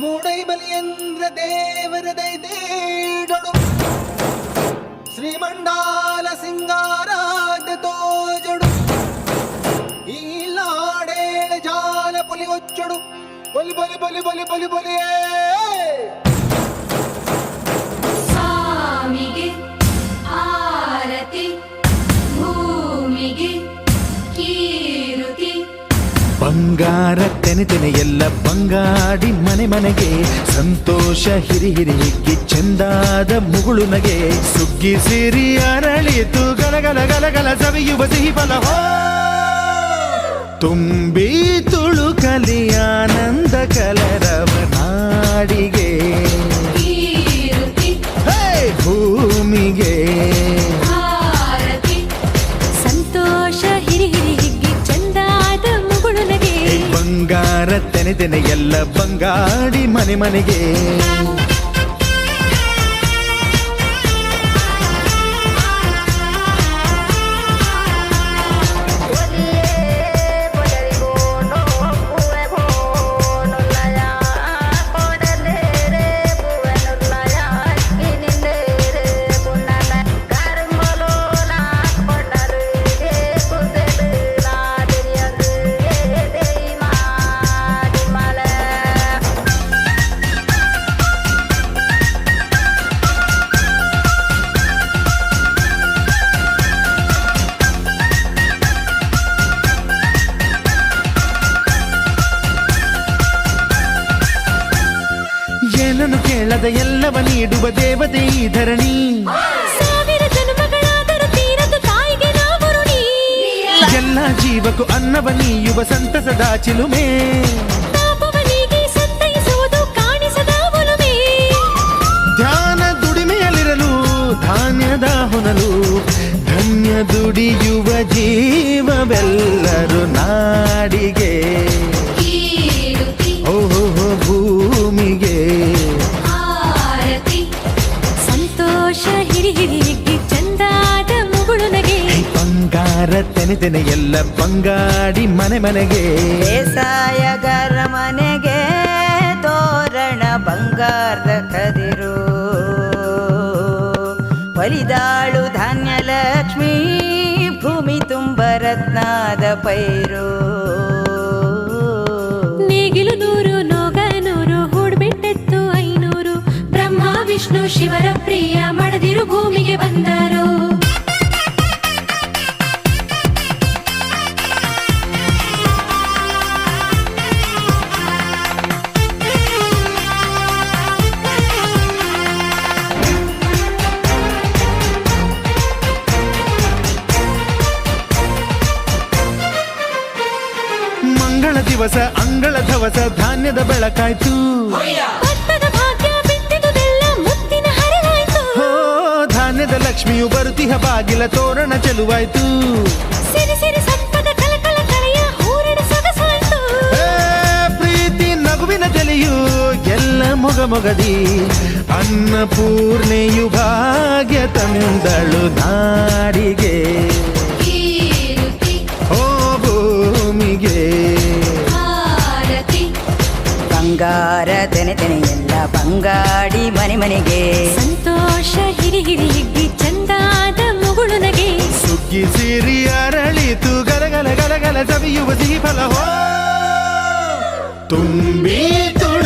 ಮೂಡೈ ಬಲಿಯಂದ್ರ ದೇವರ ದೈತೇಡಳು ಶ್ರೀಮಂಡಾಲ ಸಿಂಗಾರಾದ ತೋಜಡು ಈ ಲಾಡೇಳ ಜಾಲ ಪೊಲಿ ಒಚ್ಚಡು ಬಲಿ ಬಲಿ ಬಲಿ ಬಲಿ ಬಲಿ ಬಲಿಯೇ ಸ್ವಾಮಿಗೆ ಆರತಿ ಭೂಮಿಗೆ ಕೀರುತಿ ಬಂಗಾರ ತೆನೆ ಎಲ್ಲ ಬಂಗಾಡಿ ಮನೆ ಮನೆಗೆ ಸಂತೋಷ ಹಿರಿ ಹಿರಿ ಹಿಗ್ಗಿ ಚೆಂದಾದ ಮುಗುಳು ನಗೆ ಸುಗ್ಗಿ ಸಿರಿ ಅರಳಿತು ಗಲಗಲ ಗಲಗಲ ಸವಿಯುವ ಸಿಹಿ ಫಲ ತುಂಬಿ ತುಳುಕಲಿ ಆನಂದ ಕಲರವ ನಾಡಿಗೆ ಕೀರುತಿ ಹೇ ಭೂಮಿಗೆ ಆರತಿ ಸಂತೋಷ ಹಿರಿ ಹಿರಿ ಹಿಗ್ಗಿ ಚಂದಾದ ಮುಗುಳು ನಗೆ ಬಂಗಾರ ತೆನೆ ಎಲ್ಲ ಬಂಗಾಡಿ ಮನೆ ಮನೆಗೆ ಏನನ್ನು ಕೇಳದ ಎಲ್ಲವ ನೀಡುವ ದೇವತೆ ಈ ಧರಣಿ ಸಾವಿರ ಜನ್ಮಗಳಾದರೂ ತೀರದು ತಾಯಿಗೆ ನಾವು ಋಣಿ ಎಲ್ಲ ಜೀವಕ್ಕೂ ಅನ್ನವ ನೀಯುವ ಸಂತಸದ ಚಿಲುಮೆ ಪಾಪವನಿಗೆ ಸಂತೈಸುವುದು ಕಾಣಿಸದ ಒಲುಮೆ ಧ್ಯಾನ ದುಡಿಮೆಯಲ್ಲಿರಲು ಧಾನ್ಯದ ಹೊನಲು ಧನ್ಯ ದುಡಿಯುವ ಜೀವವೆಲ್ಲರೂ ನಾಡಿಗೆ ಕೀರುತಿ ಓಹೋ ಭೂಮಿಗೆ ಆರತಿ ಸಂತೋಷ ಹಿರಿ ಹಿರಿ ಹಿಗ್ಗಿ ಚಂದಾದ ಮುಗುಳು ನಗೆ ಬಂಗಾರ ತೆನೆ ಎಲ್ಲ ಬಂಗಾಡಿ ಮನೆ ಮನೆಗೆ ಬೇಸಾಯಗಾರ ಮನೆಗೆ ತೋರಣ ಬಂಗಾರದ ಕದಿರು ಒಲಿದಾಳು ಧಾನ್ಯ ಲಕ್ಷ್ಮೀ ಭೂಮಿ ತುಂಬ ರತ್ನದ ಪೈರು ನೇಗಿಲು ನೂರು ನೋಗ ನೂರು ಹೂಡ್ಬಿಟ್ಟೆತ್ತು 500 ಬ್ರಹ್ಮ ವಿಷ್ಣು ಶಿವರ ಪ್ರಿಯ ಮಡದಿರು ಭೂಮಿಗೆ ಬಂದರು ಮಂಗಳ ದಿವಸ ಅಂಗಳ ಧವಸ ಧಾನ್ಯದ ಬೆಳಕಾಯ್ತು ಭತ್ತದ ಭಾಗ್ಯ ಬಿತ್ತಿದುದೆಲ್ಲ ಮುತ್ತಿನ ಹರವಾಯ್ತು ಹೋ ಧಾನ್ಯದ ಲಕ್ಷ್ಮಿಯು ಬರುತಿಹ ಬಾಗಿಲ ತೋರಣ ಚೆಲುವಾಯ್ತು ಸಿರಿ ಸಿರಿ ಸಂಪದ ಕಲಕಲ ಕಳೆಯ ಹೂರಣ ಸೊಗಸಾಯ್ತು ಏ, ಪ್ರೀತಿ ನಗುವಿನ ತಲೆಯು ಎಲ್ಲ ಮೊಗಮೊಗದಿ ಅನ್ನಪೂರ್ಣೆಯು ಭಾಗ್ಯ ತಂದಳು ನಾಡಿಗೆ ಕೀರುತಿ ಓ ಭೂಮಿಗೆ ಆರತಿ ಬಂಗಾರ ತೆನೆ ಎಲ್ಲ ಬಂಗಾಡಿ ಮನೆ ಮನೆಗೆ ಸಂತೋಷ ಹಿರಿ ಹಿರಿ ಹಿಗ್ಗಿ ಚಂದಾದ ಮುಗುಳು ನಗೆ ಸುಗ್ಗಿ ಸಿರಿ ಅರಳಿತು ಗಲಗಲ ಗಲಗಲ ಸವಿಯುವ ಸಿಹಿ ಫಲ ತುಂಬಿ ತುಳು